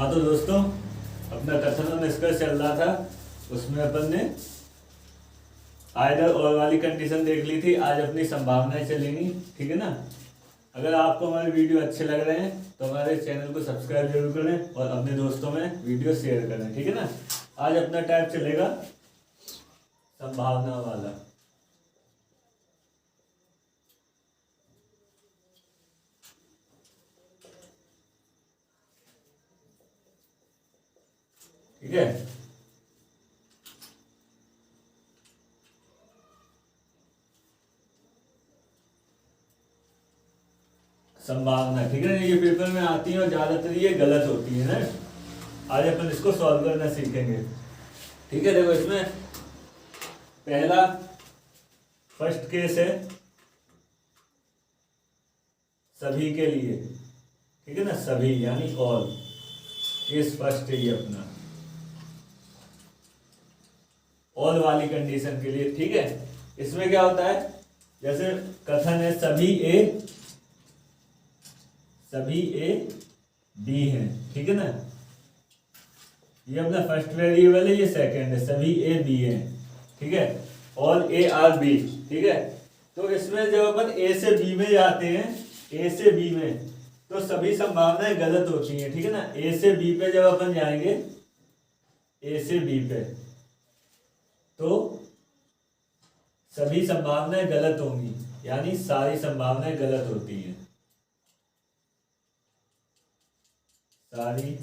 हाँ तो दोस्तों, अपना कथन और निष्कर्ष चल रहा था। उसमें अपन ने आइदर और वाली कंडीशन देख ली थी। आज अपनी संभावनाएं चलेंगी, ठीक है ना। अगर आपको हमारे वीडियो अच्छे लग रहे हैं तो हमारे चैनल को सब्सक्राइब जरूर करें और अपने दोस्तों में वीडियो शेयर करें, ठीक है ना। आज अपना टाइप चलेगा संभावना वाला। ठीक है, संभावना, ठीक है ना। ये पेपर में आती है और ज्यादातर ये गलत होती है ना। आज अपन इसको सॉल्व करना सीखेंगे, ठीक है। देखो, इसमें पहला फर्स्ट केस है सभी के लिए, ठीक है ना। सभी यानी ऑल, केस फर्स्ट है ये अपना ऑल वाली कंडीशन के लिए, ठीक है। इसमें क्या होता है, जैसे कथन है सभी ए बी है, ठीक है ना। ये अपना फर्स्ट वेरिएबल है, ये सेकंड है, सभी ए बी है, ठीक है। ऑल ए आर बी, ठीक है। तो इसमें जब अपन ए से बी में जाते हैं, ए से बी में, तो सभी संभावनाएं गलत होती हैं, ठीक है ना। ए से बी पे जब अपन जाएंगे, ए से बी पे, तो सभी संभावनाएं गलत होंगी, यानी सारी संभावनाएं गलत होती हैं। सारी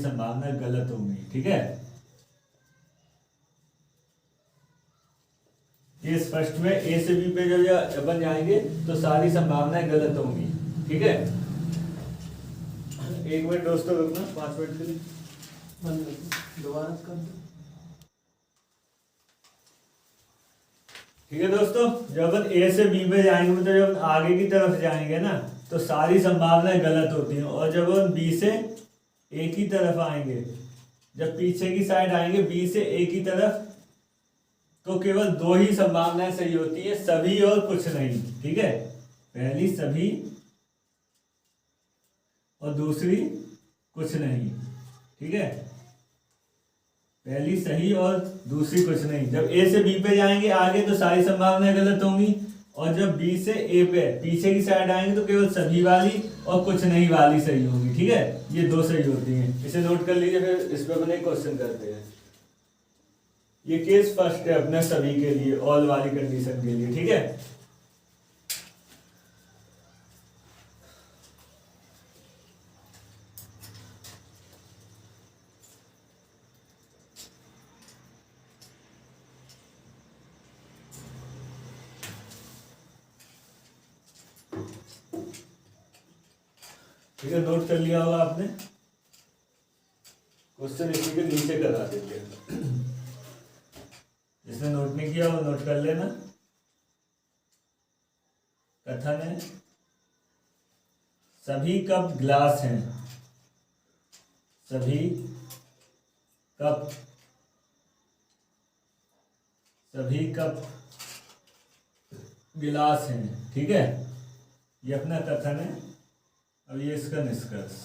संभावना गलत होंगी, ठीक है। केस फर्स्ट में ए से बी पे जब अपन जाएंगे तो सारी संभावनाएं गलत होंगी, ठीक है। एक मिनट दोस्तों, रुकना 5 मिनट के लिए, दोबारा कर दो, ठीक है दोस्तों। जब अपन ए से बी में जाएंगे, मतलब जब आगे की तरफ जाएंगे ना, तो सारी संभावनाएं गलत होती हैं। और जब अपन बी से ए की तरफ आएंगे, जब पीछे की साइड आएंगे बी से ए की तरफ, तो केवल 2 ही संभावनाएं सही होती है, सभी और कुछ नहीं, ठीक है। पहली सभी और दूसरी कुछ नहीं, ठीक है। पहली सही और दूसरी कुछ नहीं। जब ए से बी पे जाएंगे आगे, तो सारी संभावनाएं गलत होंगी। और जब बी से ए पे पीछे की साइड आएंगे, तो केवल सभी वाली और कुछ नहीं वाली सही होगी, ठीक है। ये 2 सही होती हैं, इसे नोट कर लीजिए। फिर इस पर अपने क्वेश्चन करते हैं। ये केस फर्स्ट है अपने सभी के लिए, ऑल वाली कंडीशन के लिए, ठीक है। ठीक है, नोट कर लिया होगा आपने। क्वेश्चन इसी के नीचे करा देंगे। जिसने नोट नहीं किया वो नोट कर लेना। कथन है सभी कप ग्लास हैं, सभी कप गिलास हैं, ठीक है। ये अपना कथन है। अब ये इसका निष्कर्ष।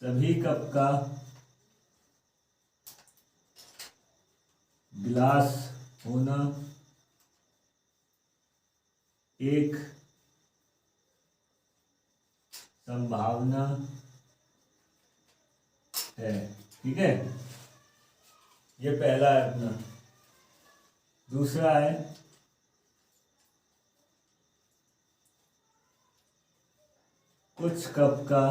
सभी कप का गिलास होना एक संभावना है, ठीक है। ये पहला है अपना। दूसरा है कुछ कप का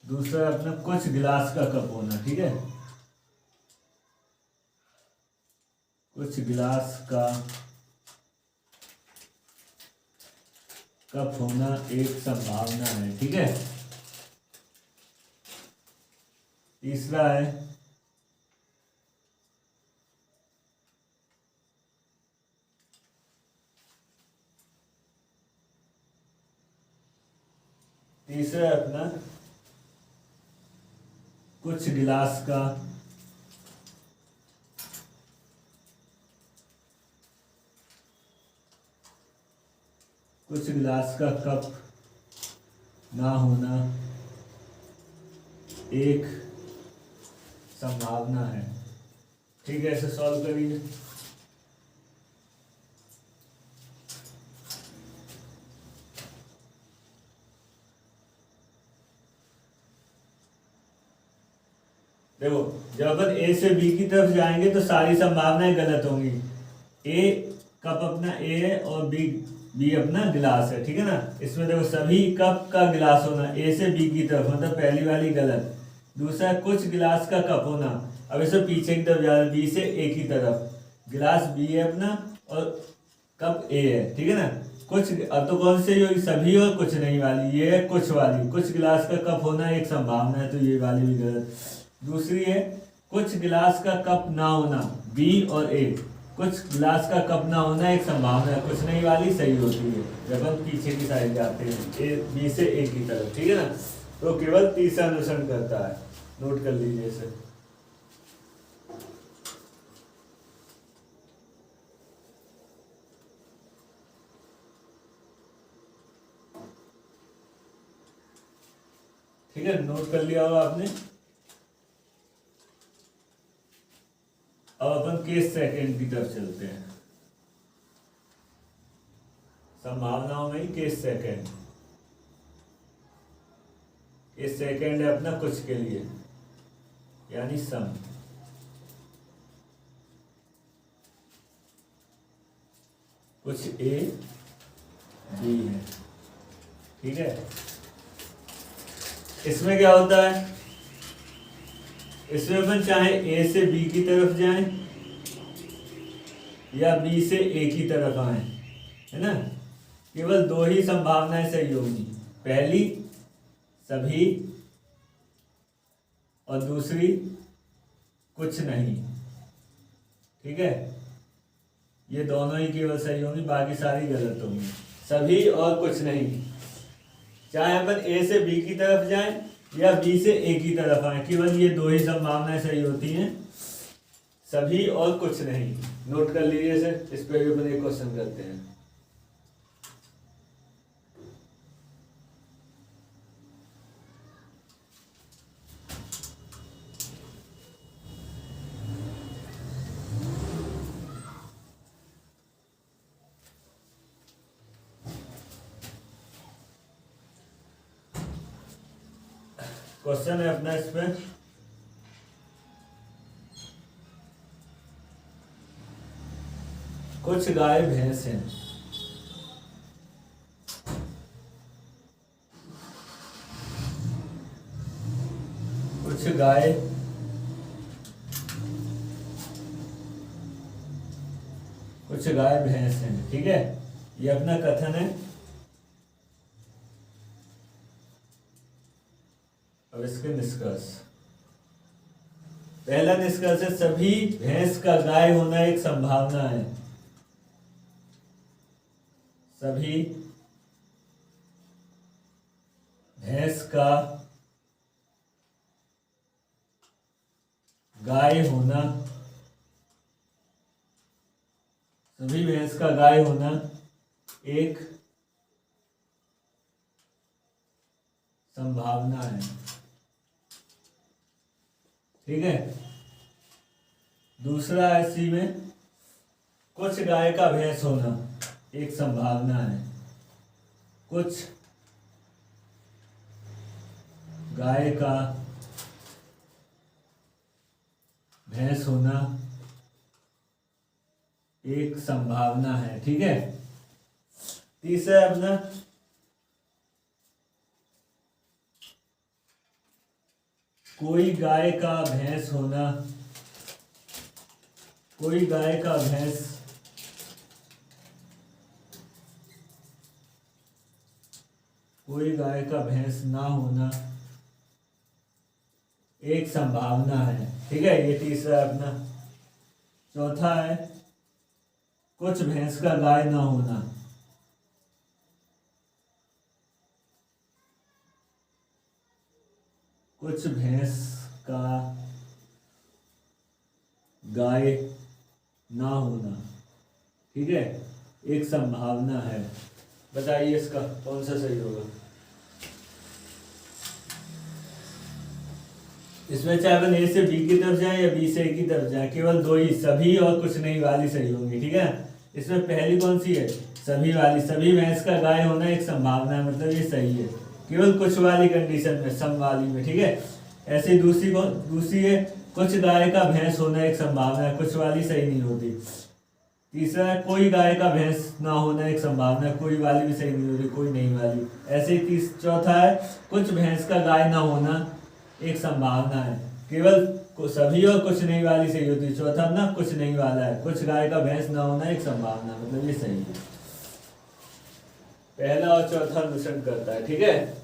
दूसरा अपना कुछ गिलास का कप होना, ठीक है। कुछ गिलास का कप होना एक संभावना है, ठीक है। तीसरा है तीसरा है अपना कुछ गिलास का कप ना होना एक संभावना है। ठीक है, इसे सॉल्व करिए। देखो, जब अपन ए से बी की तरफ जाएंगे तो सारी संभावनाएं गलत होंगी। ए कप अपना ए है और बी अपना गिलास है, ठीक है ना। इसमें देखो सभी कप का गिलास होना ए से बी की तरफ, मतलब पहली वाली गलत। दूसरा कुछ गिलास का कप होना, अब इसे पीछे की तरफ जा रहा है, बी से ए की तरफ। गिलास बी है अपना और कप ए है, ठीक है ना। कुछ, अब तो कौन सी होगी, सभी और कुछ नहीं वाली, ये है कुछ वाली। कुछ गिलास का कप होना एक संभावना है, तो ये वाली भी गलत। दूसरी है कुछ गिलास का कप ना होना, बी और ए। कुछ गिलास का कप ना होना एक संभावना है, कुछ नहीं वाली सही होती है जब हम पीछे की साइड जाते हैं, ए बी से ए की तरफ, ठीक है ना। तो केवल तीसरा अनुसरण करता है, नोट कर लीजिए इसे। ठीक है, नोट कर लिया होगा आपने। अब अपन केस सेकंड की तरफ चलते हैं। संभावनाओं में ही केस सेकंड। केस सेकंड है अपना कुछ के लिए, यानी सम। कुछ ए बी है, ठीक है। इसमें क्या होता है, इसमें अपन चाहे ए से बी की तरफ जाएं या बी से ए की तरफ आए, है ना। केवल दो ही संभावनाएं सही होंगी, पहली सभी और दूसरी कुछ नहीं, ठीक है। ये दोनों ही केवल सही होंगी, बाकी सारी गलत होंगी। सभी और कुछ नहीं, चाहे अपन ए से बी की तरफ जाएं या बी से ए की तरफ आए, केवल ये दो ही संभावनाएं सही होती हैं, सभी और कुछ नहीं। नोट कर लीजिए इसे, इस पे भी अपन एक क्वेश्चन करते हैं। क्वेश्चन है अपना इसमें, कुछ गाय भैंस हैं, कुछ गाय भैंस हैं, ठीक है। ये अपना कथन है। अब इसके निष्कर्ष। पहला निष्कर्ष है सभी भैंस का गाय होना एक संभावना है। सभी भैंस का गाय होना, सभी भैंस का गाय होना एक संभावना है, ठीक है। दूसरा है इसी में, कुछ गाय का भैंस होना एक संभावना है। कुछ गाय का भैंस होना एक संभावना है, ठीक है। तीसरा अपना कोई गाय का भैंस होना, कोई गाय का भैंस ना होना एक संभावना है, ठीक है। ये तीसरा अपना। चौथा है कुछ भैंस का गाय ना होना कुछ भैंस का गाय ना होना, ठीक है, एक संभावना है। बताइए इसका कौन सा सही होगा। इसमें चाहे अपन ए से बी की तरफ जाए या बी से ए की तरफ जाए, केवल दो ही, सभी और कुछ नहीं वाली सही होंगी, ठीक है। इसमें पहली कौन सी है, सभी वाली। सभी भैंस का गाय होना एक संभावना है, मतलब ये सही है, केवल कुछ वाली कंडीशन में, सम वाली में, ठीक है। ऐसे ही दूसरी है, कुछ गाय का भैंस होना एक संभावना है, कुछ वाली सही नहीं होती। तीसरा है, कोई गाय का भैंस ना होना एक संभावना है, कोई वाली भी सही नहीं होती, कोई नहीं वाली। ऐसे ही चौथा है, कुछ भैंस का गाय ना होना एक संभावना है, केवल सभी और कुछ नहीं वाली सही होती। चौथा ना कुछ नहीं वाला है, कुछ गाय का भैंस ना होना एक संभावना, मतलब ये सही है। पहला और चौथा अनुसरण करता है, ठीक है।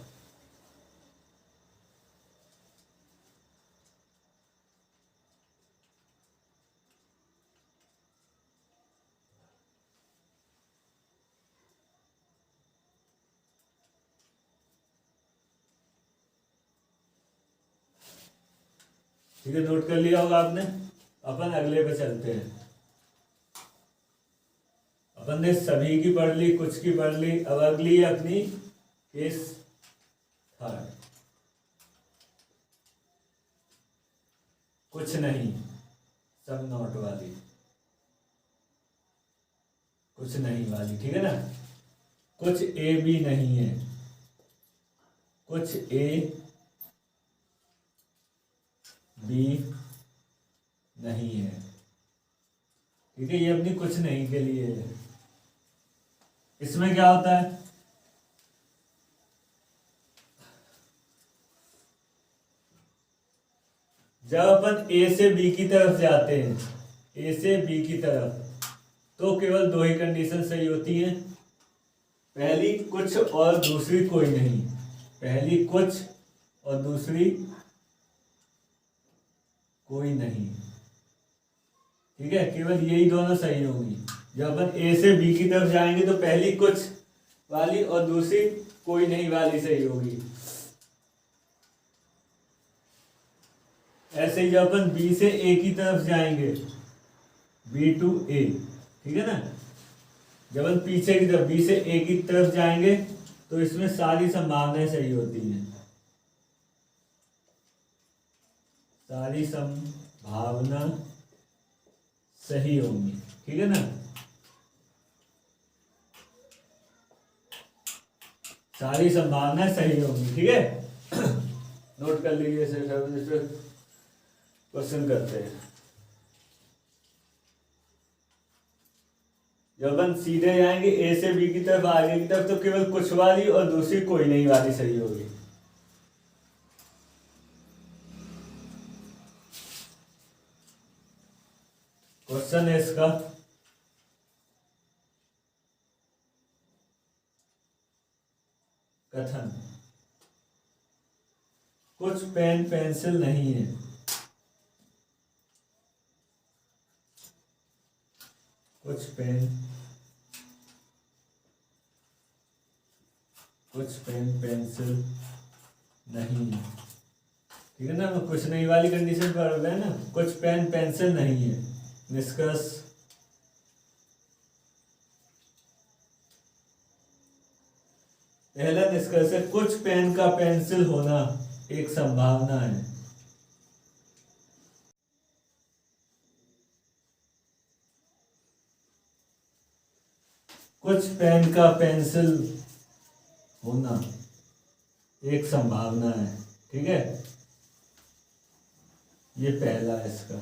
ठीक है, नोट कर लिया होगा आपने। अपन अगले पे चलते हैं। अपन ने सभी की पढ़ ली, कुछ की पढ़ ली, अब अगली है अपनी केस थर्ड। कुछ नहीं, सब नॉट वाली, कुछ नहीं वाली, ठीक है ना। कुछ ए भी नहीं है, कुछ ए बी नहीं है, ठीक है। ये अपनी कुछ नहीं के लिए है। इसमें क्या होता है, जब अपन ए से बी की तरफ जाते हैं, ए से बी की तरफ, तो केवल दो ही कंडीशन सही होती हैं। पहली कुछ और दूसरी कोई नहीं। पहली कुछ और दूसरी कोई नहीं, ठीक है, केवल यही दोनों सही होंगी। जब अपन ए से बी की तरफ जाएंगे तो पहली कुछ वाली और दूसरी कोई नहीं वाली सही होगी। ऐसे ही जब अपन बी से ए की तरफ जाएंगे, बी टू ए, ठीक है ना, जब अपन पीछे की तरफ बी से ए की तरफ जाएंगे तो इसमें सारी संभावनाएं सही होती हैं, सारी संभावना सही होंगी, ठीक है ना। सारी संभावनाएं सही होंगी, ठीक है। नोट कर लीजिए, क्वेश्चन करते हैं। जब हम सीधे जाएंगे ए से बी की तरफ, आगे की तरफ, तो केवल कुछ वाली और दूसरी कोई नहीं वाली सही होगी। क्वेश्चन है इसका, कथन, कुछ पेन पेंसिल नहीं है, कुछ पेन पेंसिल नहीं है, ठीक है ना। कुछ नहीं वाली कंडीशन पर हो गया ना, कुछ पेन पेंसिल नहीं है। निष्कर्ष, पहला निष्कर्ष है, कुछ पेन का पेंसिल होना एक संभावना है। कुछ पेन का पेंसिल होना एक संभावना है, ठीक है। ये पहला है इसका।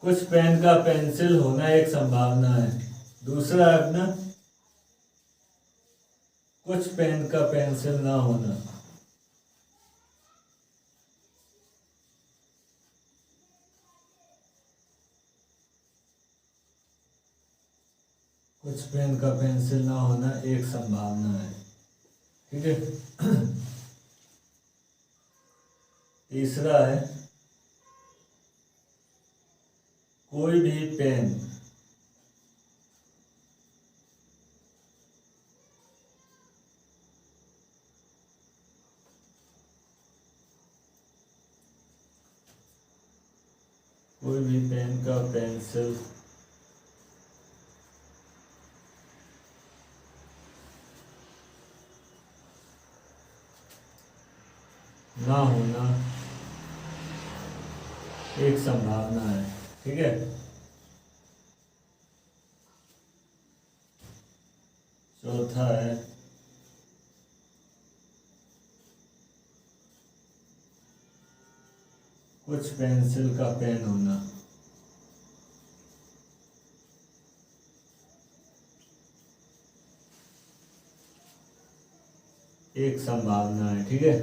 कुछ पेन का पेंसिल होना एक संभावना है। दूसरा है अपना, कुछ पेन का पेंसिल ना होना। कुछ पेन का पेंसिल ना होना एक संभावना है, ठीक है। तीसरा है, कोई भी पेन कोई भी पेन का पेंसिल ना होना एक संभावना है। ठीक है, चौथा है कुछ पेंसिल का पेन होना एक संभावना है। ठीक है,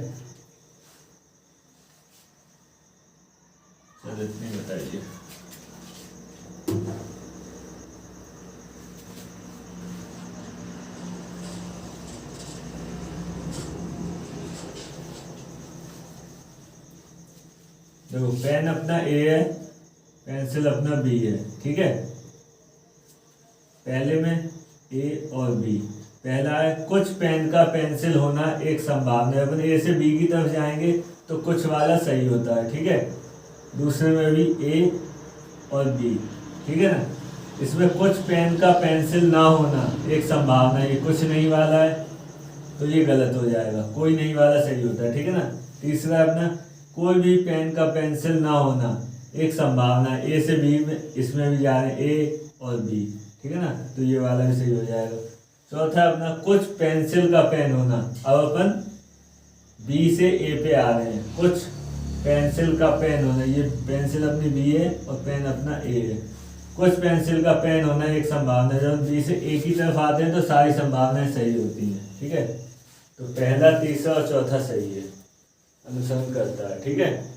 चलो इतनी बताइए। देखो पेन अपना ए है, पेंसिल अपना बी है। ठीक है, पहले में ए और बी। पहला है कुछ पेन का पेंसिल होना एक संभावना है। अपन ए से बी की तरफ जाएंगे तो कुछ वाला सही होता है। ठीक है, दूसरे में भी ए और बी। ठीक है ना, इसमें कुछ पेन का पेंसिल ना होना एक संभावना है, ये कुछ नहीं वाला है तो ये गलत हो जाएगा, कोई नहीं वाला सही होता है। ठीक है ना, तीसरा अपना कोई भी पेन का पेंसिल ना होना एक संभावना है, ए से बी में इसमें भी जा रहे हैं ए और बी। ठीक है ना, तो ये वाला भी सही हो जाएगा। चौथा अपना कुछ पेंसिल का पेन होना। अब अपन बी से ए पे आ रहे हैं। कुछ पेंसिल का पेन होना, ये पेंसिल अपनी बी है और पेन अपना ए है। कुछ पेंसिल का पेन होना एक संभावना, जब बी से ए की तरफ आते हैं तो सारी संभावनाएं सही होती हैं। ठीक है, तो पहला, तीसरा और चौथा सही है, अनुसरण करता है। ठीक है,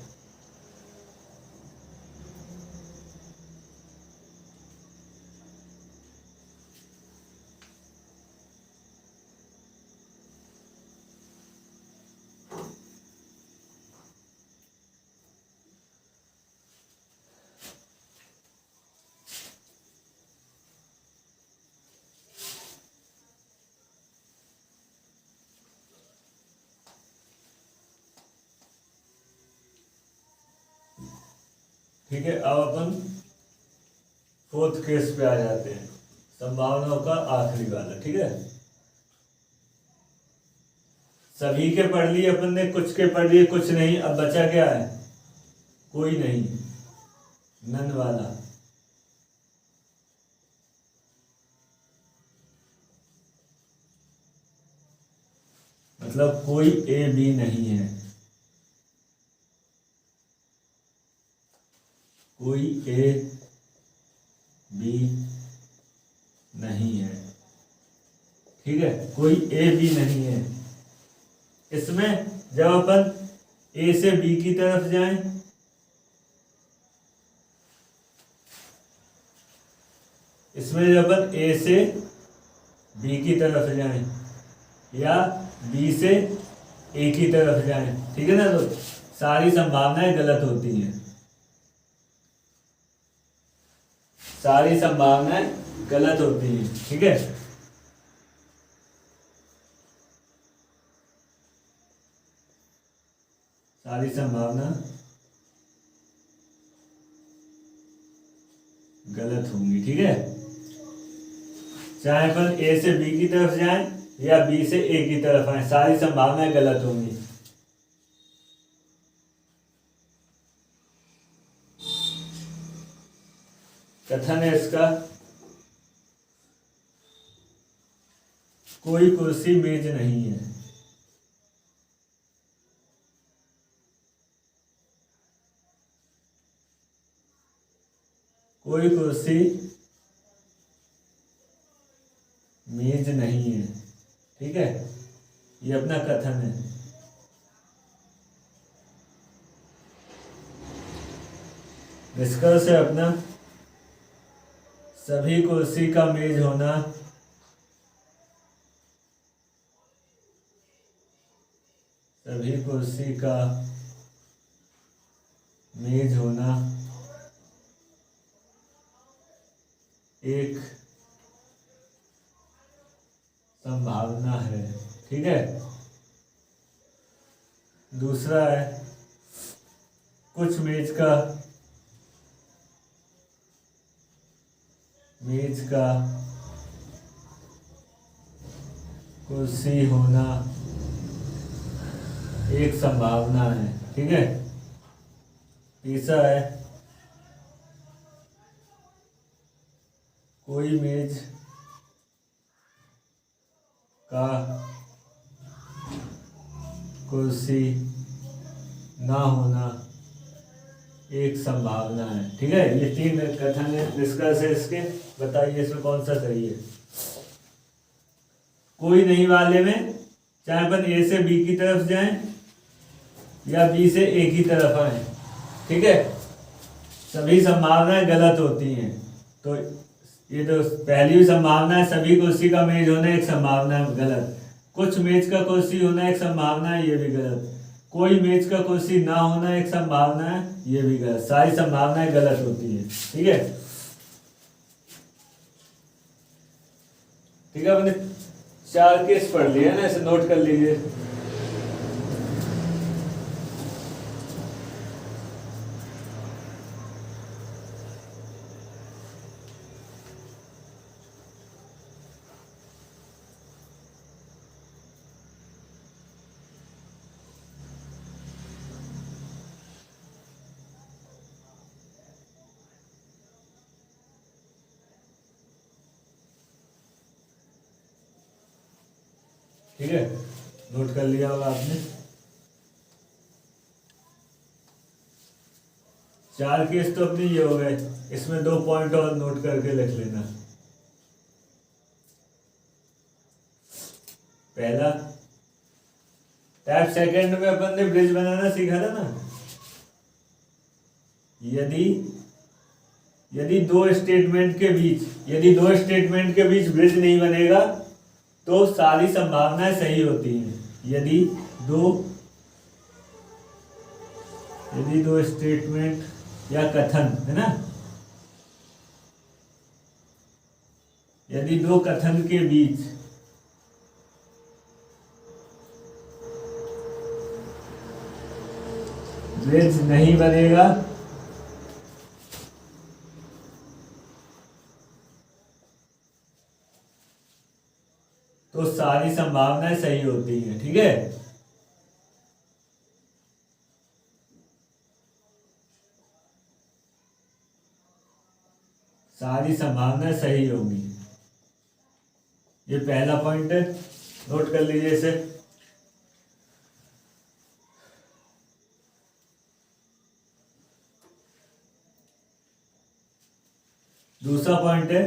ठीक है। अब अपन फोर्थ केस पे आ जाते हैं, संभावनाओं का आखिरी वाला। ठीक है, सभी के पढ़ लिए अपन ने, कुछ के पढ़ लिए, कुछ नहीं। अब बचा क्या है? कोई नहीं, नन वाला। मतलब कोई ए बी नहीं है, कोई ए बी नहीं है। ठीक है, कोई ए बी नहीं है। इसमें जब अपन ए से बी की तरफ जाएं, इसमें जब अपन ए से बी की तरफ जाएं या बी से ए की तरफ जाएं, ठीक है ना, तो सारी संभावनाएं गलत होती हैं। सारी संभावनाएं गलत होती हैं। ठीक है, सारी संभावना गलत होंगी। ठीक है, चाहे अपन ए से बी की तरफ जाएं या बी से ए की तरफ आए, सारी संभावनाएं गलत होंगी। कथन है इसका, कोई कुर्सी मेज नहीं है। कोई कुर्सी मेज नहीं है। ठीक है, ये अपना कथन है। निष्कर्ष है अपना, सभी कुर्सी का मेज होना सभी कुर्सी का मेज होना एक संभावना है। ठीक है, दूसरा है कुछ मेज का मेज का कुर्सी होना एक संभावना है। ठीक है, तीसरा है कोई मेज का कुर्सी ना होना एक संभावना है। ठीक है, ये 3 कथन है, निष्कर्ष है इसके। बताइए इसमें कौन सा सही है। कोई नहीं वाले में चाहे अपन ए से बी की तरफ जाएं या बी से ए की तरफ आए, ठीक है, सभी संभावनाएं गलत होती हैं। तो ये तो पहली संभावना है, सभी कुर्सी का मेज होना एक संभावना है, गलत। कुछ मेज का कुर्सी होना एक संभावना है, ये भी गलत। कोई मेज का कुर्सी ना होना एक संभावना है, ये भी गलत। सारी संभावनाएं गलत होती है। ठीक है, ठीक है, हमने 4 केस पढ़ लिए ना, इसे नोट कर लीजिए। ठीक है, नोट कर लिया होगा आपने। 4 केस तो अपने ये हो गए, इसमें 2 पॉइंट और नोट करके लिख लेना। पहला टाइप सेकंड में अपन ने ब्रिज बनाना सीखा था ना। यदि दो स्टेटमेंट के बीच ब्रिज नहीं बनेगा तो सारी संभावनाएं सही होती हैं। यदि दो स्टेटमेंट या कथन है ना, यदि 2 कथन के बीच ब्रिज नहीं बनेगा तो सारी संभावनाएं सही होती हैं। ठीक है, सारी संभावनाएं सही होंगी। ये पहला पॉइंट है, नोट कर लीजिए इसे। दूसरा पॉइंट है,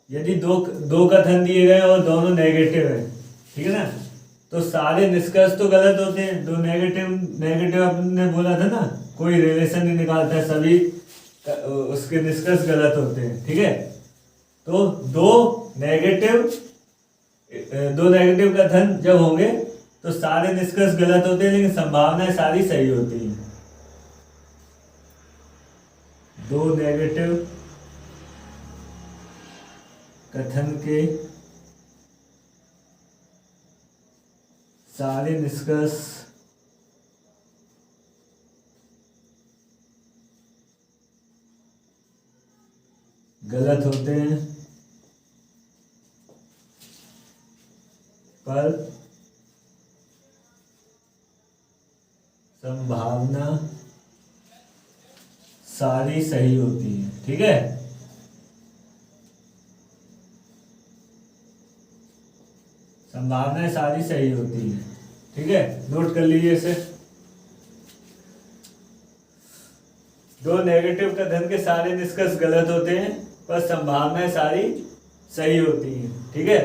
यदि दो कथन दिए गए और दोनों नेगेटिव है, ठीक है ना, तो सारे निष्कर्ष तो गलत होते हैं। दो नेगेटिव आपने बोला था ना, कोई रिलेशन नहीं निकालता है, सभी उसके निष्कर्ष गलत होते हैं। ठीक है, तो दो नेगेटिव कथन जब होंगे तो सारे निष्कर्ष गलत होते हैं, लेकिन संभावनाएं सारी सही होती हैं। 2 नेगेटिव कथन के सारे निष्कर्ष गलत होते हैं, पर संभावना सारी सही होती है। ठीक है, संभावनाएं सारी सही होती है। ठीक है, नोट कर लीजिए इसे। 2 नेगेटिव कथन के सारे निष्कर्ष गलत होते हैं, पर संभावनाएं सारी सही होती हैं। ठीक है,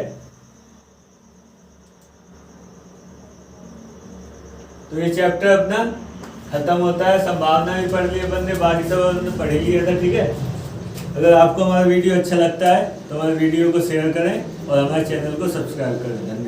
तो ये चैप्टर अपना खत्म होता है। संभावना भी पढ़ ली अपन ने, बाकी सब अपन ने पढ़ लिया था। ठीक है, अगर आपको हमारा वीडियो अच्छा लगता है तो हमारे वीडियो को शेयर करें और हमारे चैनल को सब्सक्राइब करें। धन्यवाद।